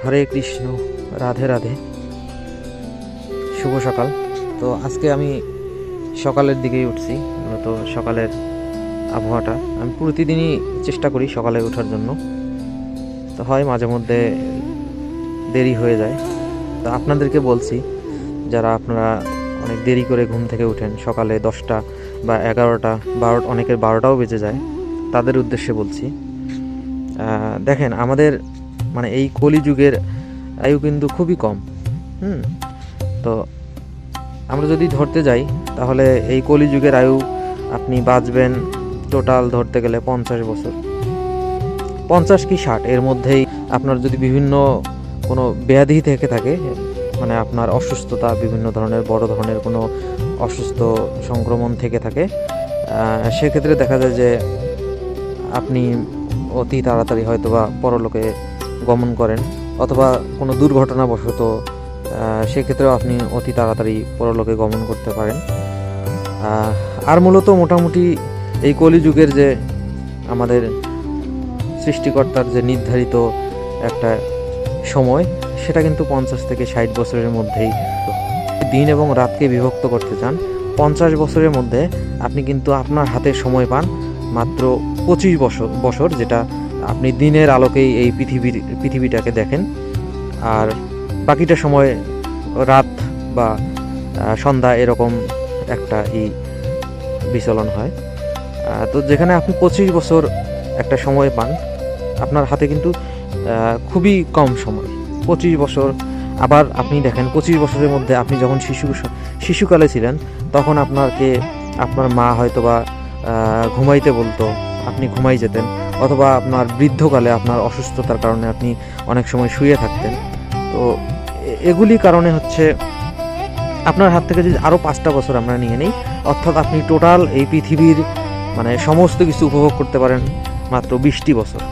হরে কৃষ্ণ, রাধে রাধে, শুভ সকাল। তো আজকে আমি সকালের দিকেই উঠছি। মূলত সকালের আবহাওয়াটা আমি প্রতিদিনই চেষ্টা করি সকালে ওঠার জন্য, তো হয় মাঝে মধ্যে দেরি হয়ে যায়। তো আপনাদেরকে বলছি, যারা আপনারা অনেক দেরি করে ঘুম থেকে উঠেন, সকালে 10টা বা 11টা, 12, অনেকের 12টাও বেজে যায়, তাদের উদ্দেশ্যে বলছি, দেখেন আমাদের মানে এই কলিযুগের আয়ু কিন্তু খুবই কম। তো আমরা যদি ধরতে যাই, তাহলে এই কলিযুগের আয়ু আপনি বাঁচবেন টোটাল ধরতে গেলে 50 বছর, 50 কি 60 এর মধ্যেই। আপনার যদি বিভিন্ন কোনো ব্যাধি থেকে থাকে, মানে আপনার অসুস্থতা, বিভিন্ন ধরনের বড় ধরনের কোনো অসুস্থ সংক্রমণ থেকে থাকে, সেক্ষেত্রে দেখা যায় যে আপনি অতি তাড়াতাড়ি হয়তো বা পরলোকে গমন করেন, অথবা কোনো দুর্ঘটনাবশত সেক্ষেত্রেও আপনি অতি তাড়াতাড়ি পরলোকে গমন করতে পারেন। আর মূলত মোটামুটি এই কলিযুগের যে আমাদের সৃষ্টিকর্তার যে নির্ধারিত একটা সময়, সেটা কিন্তু 50 থেকে 60 বছরের মধ্যেই। দিন এবং রাতকে বিভক্ত করতে চান, 50 বছরের মধ্যে আপনি কিন্তু আপনার হাতে সময় পান মাত্র 25 বছর, যেটা আপনি দিনের আলোকেই এই পৃথিবীটাকে দেখেন, আর বাকিটা সময় রাত বা সন্ধ্যা এরকম একটা বিচলন হয়। তো যেখানে আপনি 25 বছর একটা সময় পান, আপনার হাতে কিন্তু খুবই কম সময়, 25 বছর। আবার আপনি দেখেন 25 বছরের মধ্যে আপনি যখন শিশুকালে ছিলেন, তখন আপনার মা হয়তো বা ঘুমাইতে বলতো, আপনি ঘুমাই যেতেন, অথবা আপনার বৃদ্ধকালে আপনার অসুস্থতার কারণে আপনি অনেক সময় শুয়ে থাকতেন। তো এগুলি কারণে হচ্ছে আপনার হাত থেকে যদি আরও 5টা বছর আমরা নিয়ে নিই, অর্থাৎ আপনি টোটাল এই পৃথিবীর মানে সমস্ত কিছু উপভোগ করতে পারেন মাত্র 20টি বছর।